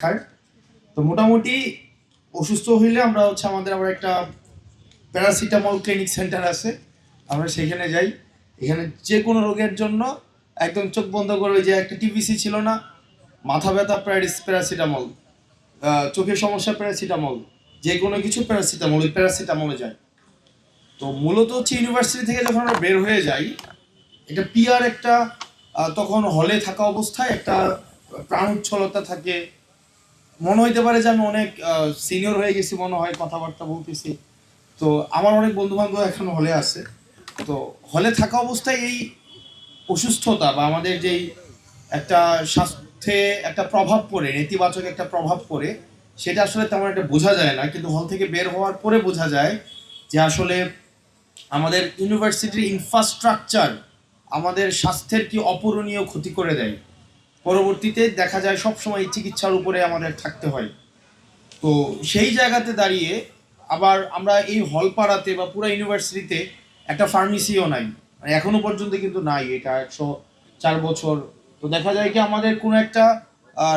খায়। তো মোটামুটি অসুস্থ হইলে আমরা আমাদের আবার একটা প্যারাসিটামল ক্লিনিক সেন্টার আছে, আমরা সেখানে যাই। এখানে যে কোনো রোগের জন্য একদম চোখ বন্ধ করবে, যে একটা টিভিসি ছিল না, মাথা ব্যথা প্যারাসিটামল, চোখের সমস্যা প্যারাসিটামল, যে কোনো কিছু প্যারাসিটামল, ওই প্যারাসিটামলে যায়। তো মূলত ইউনিভার্সিটি থেকে যখন আমরা বের হয়ে যাই, এটা পিয়ার একটা তখন হলে থাকা অবস্থায় একটা প্রাণ উচ্ছলতা থাকে। মনে হইতে পারে যে আমি অনেক সিনিয়র হয়ে গেছি, মনে হয় কথাবার্তা বলতেছি। তো আমার অনেক বন্ধু বান্ধব এখন হলে আছে। তো হলে থাকা অবস্থায় এই অসুস্থতা বা আমাদের যেই একটা স্বাস্থ্যে একটা প্রভাব পড়ে, নেতিবাচক একটা প্রভাব পড়ে, সেটা আসলে তেমন একটা বোঝা যায় না, কিন্তু হল থেকে বের হওয়ার পরে বোঝা যায় যে আসলে আমাদের ইউনিভার্সিটির ইনফ্রাস্ট্রাকচার আমাদের স্বাস্থ্যের কি অপূরণীয় ক্ষতি করে দেয়। পরবর্তীতে দেখা যায় সবসময় চিকিৎসার উপরে আমাদের থাকতে হয়। তো সেই জায়গাতে দাঁড়িয়ে আবার আমরা এই হলপাড়াতে বা পুরো ইউনিভার্সিটিতে একটা ফার্মেসিও নাই, মানে এখনো পর্যন্ত কিন্তু নাই, এটা 104 বছর। তো দেখা যায় কি আমাদের কোনো একটা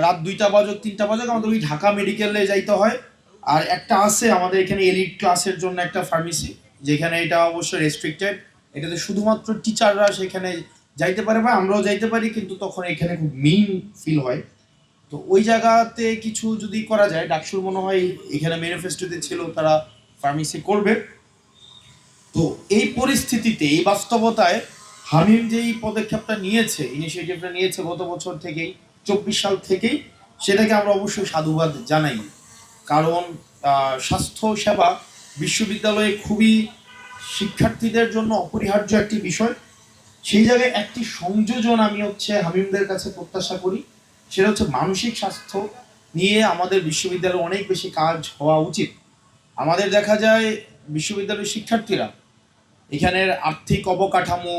রাত 2টা বাজক 3টা বাজক আমাদের ওই ঢাকা মেডিকেলে যাইতে হয়। আর একটা আছে আমাদের এখানে এলিট ক্লাসের জন্য একটা ফার্মেসি, যেখানে এটা অবশ্যই রেস্ট্রিক্টেড, এটাতে শুধুমাত্র টিচাররা সেখানে যাইতে পারে বা আমরাও যাইতে পারি, কিন্তু তখন এখানে খুব মিন ফিল হয়। তো ওই জায়গাতে কিছু যদি করা যায়, ডাকসুর মনে হয় এখানে ম্যানিফেস্টোতে ছিল তারা ফার্মেসি করবে। তো এই পরিস্থিতিতে, এই বাস্তবতায় হামিম যেই পদক্ষেপটা নিয়েছে, ইনিশিয়েটিভটা নিয়েছে গত বছর থেকেই, 24 সাল থেকেই, সেটাকে আমরা অবশ্যই সাধুবাদ জানাই। কারণ স্বাস্থ্য সেবা বিশ্ববিদ্যালয়ে খুবই শিক্ষার্থীদের জন্য অপরিহার্য একটি বিষয়। সেই জায়গায় একটি সংযোজন আমি হামিমদের কাছে প্রত্যাশা করি, সেটা মানসিক স্বাস্থ্য নিয়ে আমাদের বিশ্ববিদ্যালয়ে অনেক বেশি কাজ হওয়া উচিত। আমাদের দেখা যায় বিশ্ববিদ্যালয়ের শিক্ষার্থীরা এখানের আর্থিক অবকাঠামো,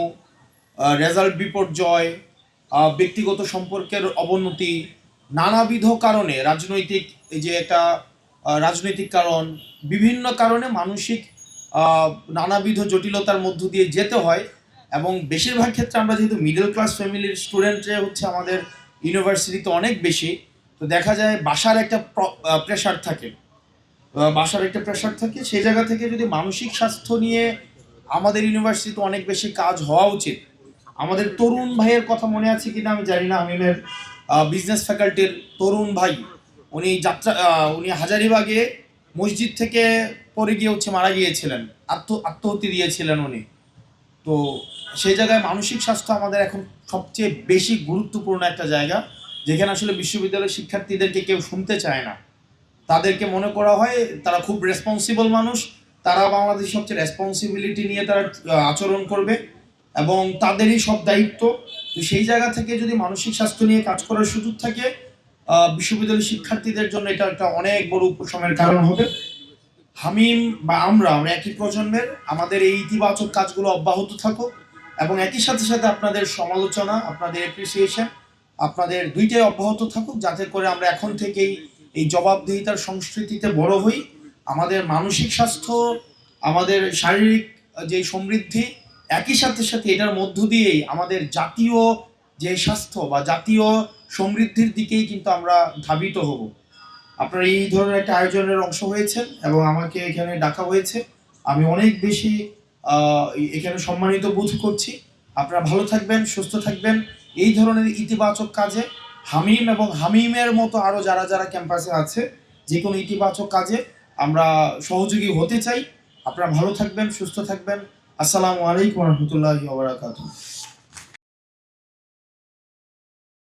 রেজাল্ট বিপর্যয়, ব্যক্তিগত সম্পর্কের অবনতি, নানাবিধ কারণে রাজনৈতিক, এই যে একটা রাজনৈতিক কারণ, বিভিন্ন কারণে মানসিক নানাবিধ জটিলতার মধ্য দিয়ে যেতে হয়। এবং বেশিরভাগ ক্ষেত্রে আমরা যেহেতু মিডল ক্লাস ফ্যামিলির স্টুডেন্টরা আমাদের ইউনিভার্সিটিতে অনেক বেশি, তো দেখা যায় বাসার একটা প্রেশার থাকে, সেই জায়গা থেকে যদি মানসিক স্বাস্থ্য নিয়ে আমাদের ইউনিভার্সিটিতে অনেক বেশি কাজ হওয়া উচিত। আমাদের তরুণ ভাইয়ের কথা মনে আছে কিনা আমি জানি না, আমিনের বিজনেস ফ্যাকাল্টির তরুণ ভাই, উনি হাজারিবাগে মসজিদ থেকে পড়ে গিয়ে মারা গিয়েছিলেন, আত্মহত্যা দিয়েছিলেন উনি। তো সেই জায়গায় মানসিক স্বাস্থ্য আমাদের এখন সবচেয়ে বেশি গুরুত্বপূর্ণ একটা জায়গা, যেখানে আসলে বিশ্ববিদ্যালয়ের শিক্ষার্থীদেরকে কেউ শুনতে চায় না। তাদেরকে মনে করা হয় তারা খুব রেসপন্সিবল মানুষ, তারা বাংলাদেশের সবচেয়ে রেসপন্সিবিলিটি নিয়ে তারা আচরণ করবে এবং তাদেরই সব দায়িত্ব। তো সেই জায়গা থেকে যদি মানসিক স্বাস্থ্য নিয়ে কাজ করার সুযোগ থাকে, বিশ্ববিদ্যালয়ের শিক্ষার্থীদের জন্য এটা একটা অনেক বড় উপশমের কারণ হবে। হামিম বা আমরা একই প্রজন্মের, আমাদের এই ইতিবাচক কাজগুলো অব্যাহত থাকুক এবং একই সাথে সাথে আপনাদের সমালোচনা, আপনাদের অ্যাপ্রিসিয়েশন, আপনাদের দুইটাই অব্যাহত থাকুক, যাতে করে আমরা এখন থেকেই এই জবাবদিহিতার সংস্কৃতিতে বড় হই। আমাদের মানসিক স্বাস্থ্য, আমাদের শারীরিক যে সমৃদ্ধি, একই সাথে সাথে এটার মধ্য দিয়েই আমাদের জাতীয় যে স্বাস্থ্য বা জাতীয় সমৃদ্ধির দিকেই কিন্তু আমরা ধাবিত হব। আপনারা এই ধরনের একটা আয়োজনের অংশ হয়েছেন এবং আমাকে এখানে ডাকা হয়েছে, আমি অনেক বেশি এখানে সম্মানিত বোধ করছি। আপনারা ভালো থাকবেন, সুস্থ থাকবেন। এই ধরনের ইতিবাচক কাজে হামিম এবং হামিমের মতো আরও যারা যারা ক্যাম্পাসে আছে, যে কোনো ইতিবাচক কাজে আমরা সহযোগী হতে চাই। আপনারা ভালো থাকবেন, সুস্থ থাকবেন। আসসালামু আলাইকুম রহমতুল্লাহি ওয়া বারাকাতুহু।